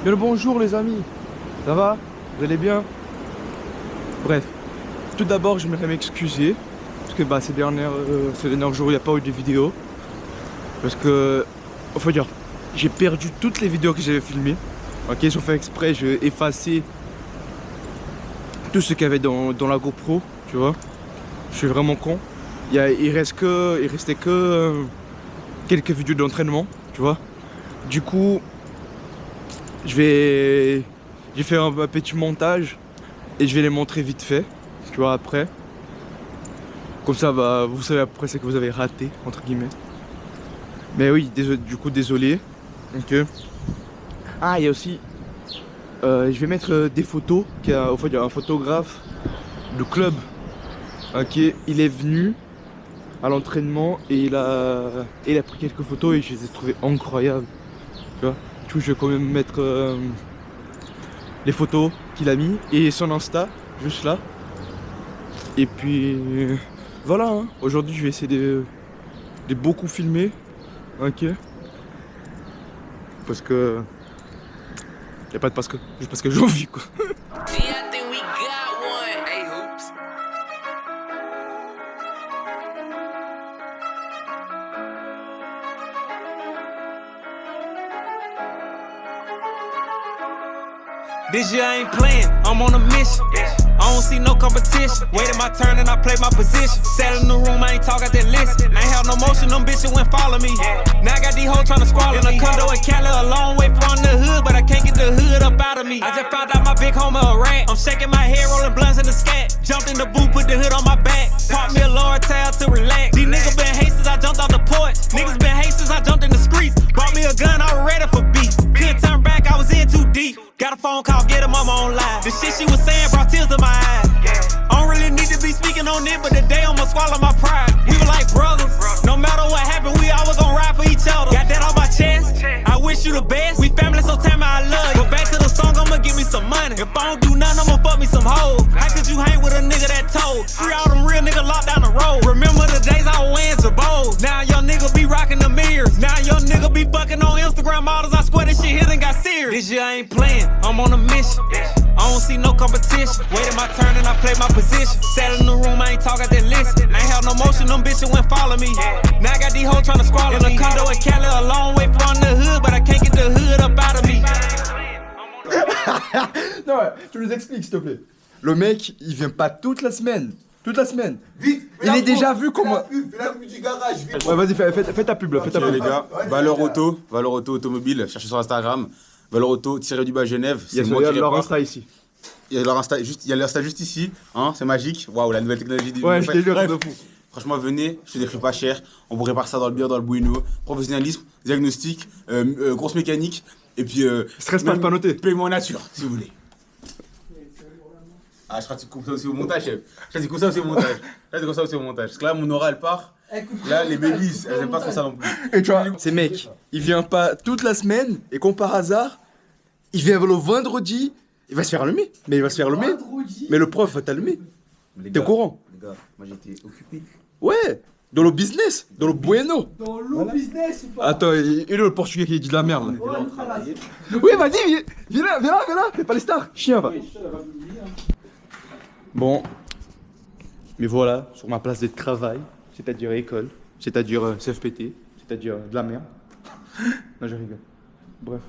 Bien le bonjour les amis, ça va? Vous allez bien? Bref, tout d'abord j'aimerais m'excuser parce que ces derniers jours il n'y a pas eu de vidéo. Parce que, faut dire, j'ai perdu toutes les vidéos que j'avais filmées. Ok, ils ont fait exprès, j'ai effacé tout ce qu'il y avait dans la GoPro, tu vois. Je suis vraiment con. Il restait que quelques vidéos d'entraînement, tu vois. Du coup, j'ai fait un petit montage et je vais les montrer vite fait, tu vois, après. Comme ça, vous savez après ce que vous avez raté, entre guillemets. Mais oui, du coup, désolé. Ok. Ah, il y a aussi... je vais mettre des photos. Il y a un photographe de club. Ok, il est venu à l'entraînement et il a pris quelques photos et je les ai trouvées incroyables. Tu vois. Du coup, je vais quand même mettre les photos qu'il a mis et son Insta, juste là. Et puis voilà, hein. Aujourd'hui je vais essayer de beaucoup filmer. Ok. Parce que... y a pas de parce que, juste parce que j'ai envie quoi. This year I ain't playing, I'm on a mission. I don't see no competition. Waited my turn and I played my position. Sat in the room, I ain't talk, I just listen. I ain't have no motion, them bitches went follow me. Now I got these hoes tryna squall in a condo in Cali, a long way from the hood, but I can't get the hood up out of me. I just found out my big homie a rat. I'm shaking my head, rolling blunts in the scat. Jumped in the booth, put the hood on my back. Pop me a lower tail to relax. These niggas been hate since I jumped off the porch. Niggas been hate since I jumped in the streets. Bought me a gun, I was ready for beef. Couldn't turn back, I was in too deep. Got a phone call, get her mama on live. The shit she was saying brought tears to my eyes. I don't really need to be speaking on it, but today I'ma swallow my pride. We were like brothers. No matter what happened, we always gon' ride for each other. Got that on my chest. I wish you the best. We family, so tell me I love you. But back to the song, I'ma give me some money. If I don't do nothing, I'ma fuck me some hoes. How could you hang with a nigga that told? Free all them real niggas locked down the road. Remember the days I was wearing Jabos. Now young nigga be rocking the mirrors. Now young nigga be fucking on Instagram models. I swear this shit hit and got serious. This year I ain't playing, I'm on a mission. I don't see no competition. Waited my turn and I played my position. Sat in the room, I ain't talk, I just listen. I ain't have no motion, them bitches went follow me. Now I got these hoes tryna squall in a condo in Cali, a long way from the hood, but I can't get the hood up out of me. Non, ouais, tu nous expliques s'il te plaît. Le mec, il vient pas toute la semaine. Toute la semaine. Vite. Il est déjà vu comment. Fais la pub du garage, vite. Ouais, vas-y, fais ta pub là. Fais ta pub. Les gars, Valeur Auto Automobile, cherchez sur Instagram. Valeur Auto, tiré-du-bas Genève. Il y a leur Insta ici. Il y a leur Insta juste ici, hein, c'est magique. Waouh, la nouvelle technologie du ouais, je t'ai lu, bref, franchement, venez, je fais des prix pas chers. On vous répare ça dans le bien, dans le bueno. Professionnalisme, diagnostic, grosse mécanique. Et puis. Stress pas noté. Paiement en nature, si vous voulez. Ah, je pratique comme ça aussi au montage, chef. Je pratique comme ça aussi au montage. Parce que là, mon oral part. Là, les babies, elles aiment pas trop ça non plus. Et tu vois, ces mecs, il vient pas toute la semaine et comme par hasard, il vient le vendredi. Il va se faire allumer, mais il va se faire allumer. Mais le prof va t'allumer. T'es au courant? Les gars, moi j'étais occupé. Ouais, dans le business, dans le bueno. Dans le business ou pas? Attends, il est le portugais qui dit de la merde là. Oui, vas-y, viens là, fais pas les stars. Chien, va. Bon, mais voilà, sur ma place de travail, c'est-à-dire école, c'est-à-dire CFPT, c'est-à-dire de la merde. Non, je rigole. Bref,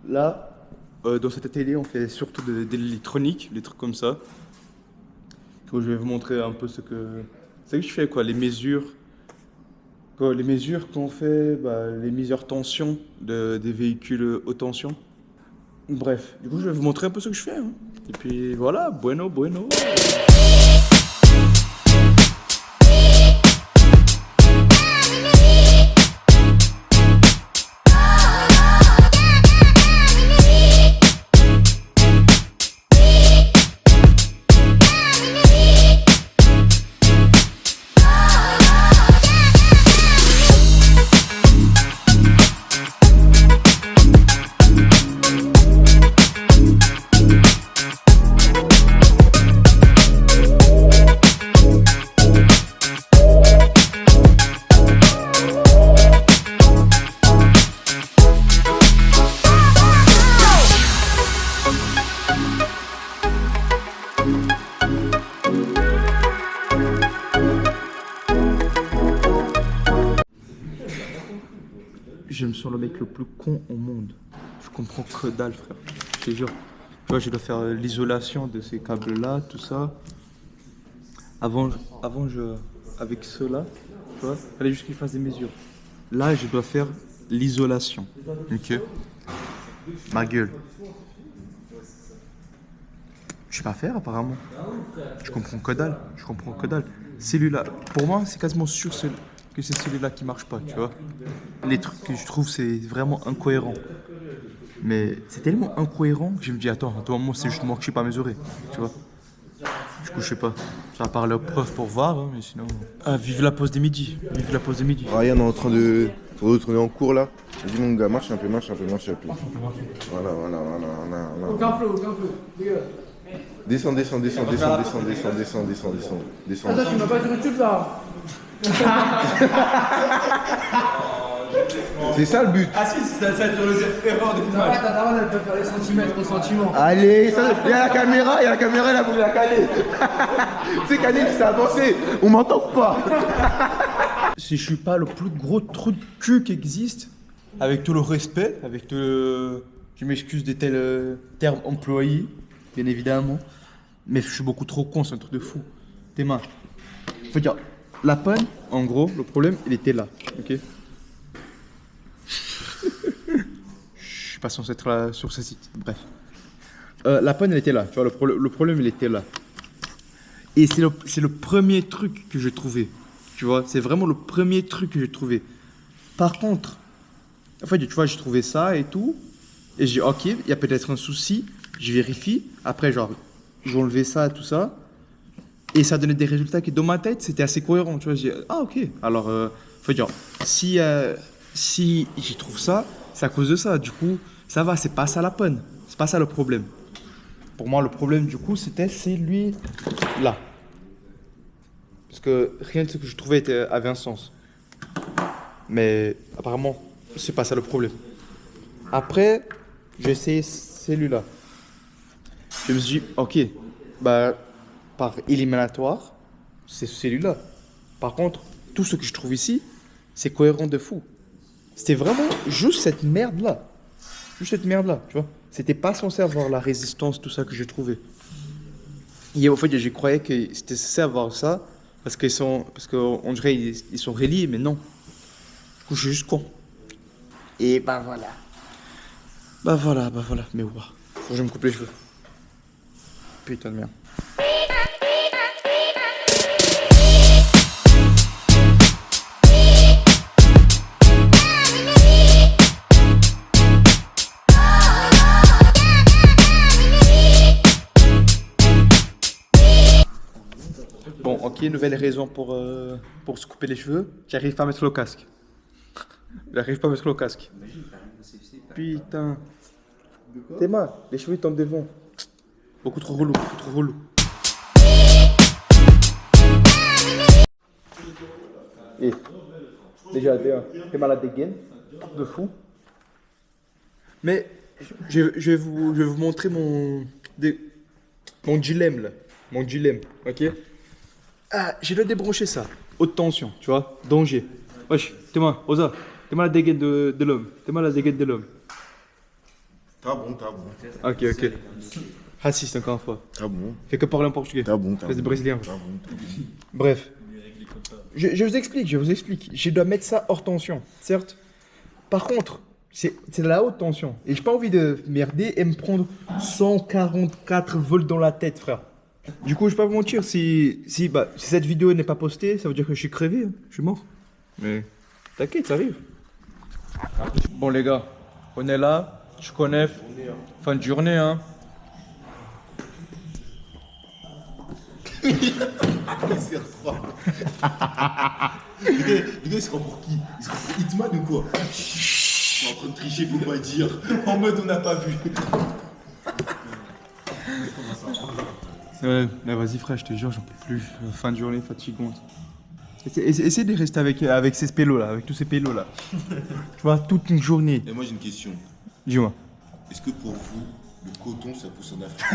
là. Dans cet atelier, on fait surtout de l'électronique, des trucs comme ça. Je vais vous montrer un peu ce que je fais, quoi. Les mesures qu'on fait, les mesures tension des véhicules haute tension. Bref, du coup, je vais vous montrer un peu ce que je fais. Hein. Et puis voilà, bueno. je me sens le mec le plus con au monde. Je comprends que dalle, frère. Je te jure. Tu vois, je dois faire l'isolation de ces câbles-là, tout ça. Avant, avec ceux-là, tu vois, il fallait juste qu'ils fassent des mesures. Là, je dois faire l'isolation. Ok. Ma gueule. Je sais pas faire, apparemment. Je comprends que dalle. Je comprends que dalle. Celui-là, pour moi, c'est quasiment sûr que c'est celui-là qui marche pas, tu vois. Les trucs que je trouve, c'est vraiment incohérent. Mais c'est tellement incohérent que je me dis, attends, à tout moment, c'est justement que je sais pas mesurer, tu vois. Du coup, je sais pas. Ça va parler aux profs pour voir, hein, mais sinon... Ah, vive la pause des midis. Vive la pause des midis. Ryan est en train de retourner en cours là. Vas-y mon gars, marche un peu, marche un peu, marche un peu. Voilà. Aucun flow, aucun flow. Descends. Attends, tu m'as pas duré tout là. C'est ça le but. Ah si, ça a été l'erreur de Ta daronne, elle peut faire les centimètres au sentiment. Allez, il y a la caméra, elle a voulu la caler. Tu sais, caler, c'est avancé. On m'entend pas. Si je suis pas le plus gros trou de cul qui existe, avec tout le respect, avec tout le... Je m'excuse des tels termes employés, bien évidemment, mais je suis beaucoup trop con, c'est un truc de fou. Tes mains. Faut dire, la panne, en gros, le problème, il était là, ok. Je suis pas censé être là sur ce site, bref. La panne, elle était là, tu vois, le problème, il était là. Et c'est le premier truc que j'ai trouvé. Tu vois, c'est vraiment le premier truc que j'ai trouvé. Par contre, en fait, tu vois, j'ai trouvé ça et tout. Et j'ai dit, ok, il y a peut-être un souci. Je vérifie. Après, genre, j'ai enlevé ça, tout ça. Et ça donnait des résultats qui, dans ma tête, c'était assez cohérent. Tu vois, j'ai dit, ah, ok. Alors, faut dire, si j'y trouve ça, c'est à cause de ça. Du coup, ça va, c'est pas ça la panne. C'est pas ça le problème. Pour moi, le problème, du coup, c'était celui-là. Parce que rien de ce que je trouvais avait un sens. Mais apparemment, c'est pas ça le problème. Après, j'ai essayé celui-là. Je me suis dit, ok, bah, par éliminatoire, c'est celui-là. Par contre, tout ce que je trouve ici, c'est cohérent de fou. C'était vraiment juste cette merde-là. Juste cette merde-là, tu vois. C'était pas censé avoir la résistance, tout ça que j'ai trouvé. Et en fait, je croyais que c'était censé avoir ça. Parce qu'on dirait ils sont reliés, mais non. Du coup, je suis juste con. Et bah voilà. Bah voilà. Mais ouah, faut que je me coupe les cheveux. Putain de merde. Bon, ok, nouvelle raison pour se couper les cheveux. J'arrive pas à mettre le casque. Putain. Tes mains, les cheveux tombent devant. Beaucoup trop relou, Et déjà, t'es malade des gaines, de fou. Mais je vais vous montrer mon dilemme là. Mon dilemme, ok? Ah, je dois débrancher ça. Haute tension, tu vois? Danger. Wesh, t'es-moi, Oza. T'es malade des gaines de l'homme. T'as bon. Ok. Raciste encore une fois. T'as bon. Fais que parler en portugais. T'as bon. Espèce de brésilien. T'as bon. Bref. Je vous explique. Je dois mettre ça hors tension, certes. Par contre, c'est de la haute tension. Et j'ai pas envie de merder et me prendre 144 volts dans la tête, frère. Du coup, je vais pas vous mentir, si cette vidéo n'est pas postée, ça veut dire que je suis crevé, hein. Je suis mort. Mais t'inquiète, ça arrive. Bon les gars, on est là, je connais, fin de journée, hein. Les gars, ils se prennent pour qui? Ils se prennent pour Hitman ou quoi? Je suis en train de tricher, faut pas dire. En mode on n'a pas vu. Ouais, mais vas-y frère, je te jure, j'en peux plus. Fin de journée fatigante. Essaye de rester avec ces pélos là, avec tous ces pélos là. Tu vois, toute une journée. Et moi j'ai une question. Dis-moi. Est-ce que pour vous, le coton ça pousse en Afrique?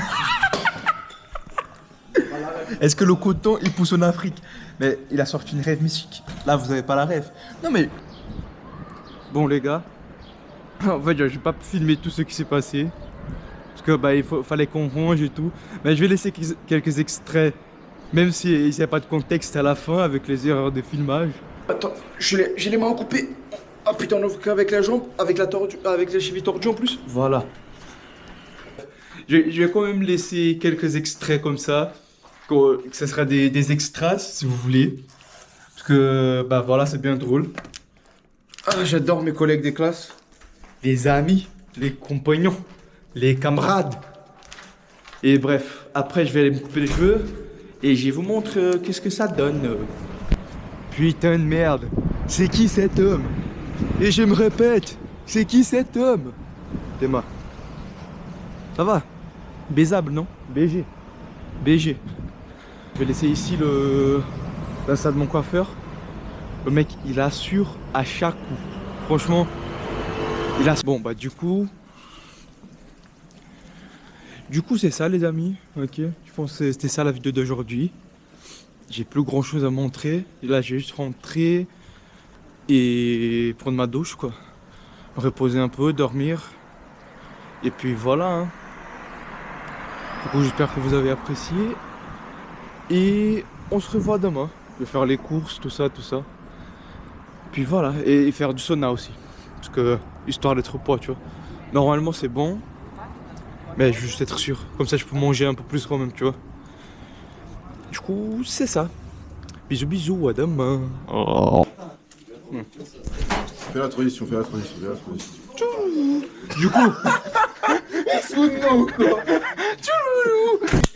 Est-ce que le coton il pousse en Afrique? Mais il a sorti une rêve mystique. Là, vous avez pas la rêve. Non mais Bon les gars, en fait je vais pas filmer tout ce qui s'est passé. Parce que bah fallait qu'on range et tout. Mais je vais laisser quelques extraits. Même s'il n'y a pas de contexte à la fin avec les erreurs de filmage. Attends, j'ai les mains coupées. Ah putain, on ouvre qu'avec la jambe, avec la cheville tordue en plus. Voilà. Je vais quand même laisser quelques extraits comme ça. Que ce sera des extras si vous voulez. Parce que bah voilà, c'est bien drôle. Ah, j'adore mes collègues des classes. Les amis, les compagnons, les camarades. Et bref, après je vais aller me couper les cheveux. Et je vais vous montrer qu'est-ce que ça donne. Putain de merde. C'est qui cet homme? Et je me répète, c'est qui cet homme? Théma. Ça va? Baisable, non? BG. BG. Je vais laisser ici l'insta de mon coiffeur. Le mec, il assure à chaque coup. Franchement, il a... Bon, bah du coup, c'est ça les amis. Ok. Je pense que c'était ça la vidéo d'aujourd'hui. J'ai plus grand chose à montrer. Là, j'ai juste rentré et prendre ma douche, quoi. Reposer un peu, dormir. Et puis voilà. Hein. Du coup, j'espère que vous avez apprécié. Et on se revoit demain. Je vais faire les courses, tout ça, tout ça. Puis voilà. Et faire du sauna aussi. Parce que, histoire d'être au poids, tu vois. Normalement, c'est bon. Mais je veux juste être sûr. Comme ça, je peux manger un peu plus quand même, tu vois. Du coup, c'est ça. Bisous, bisous, à demain. Oh. Fais la transition, fais la transition. Du coup,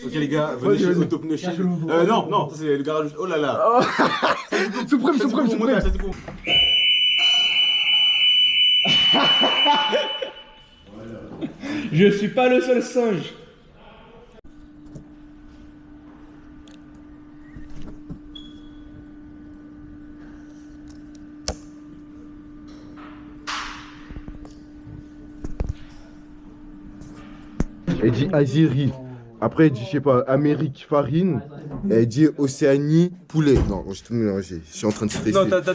Ok les gars, venez chez Autopneuchine. Non, ça c'est le garage. Oh là là. Suprême. je suis pas le seul singe. Elle dit Algérie. Après, elle dit, je sais pas, Amérique, farine. Et elle dit Océanie, poulet. Non, j'ai tout mélangé. Je suis en train de stresser. Non, t'as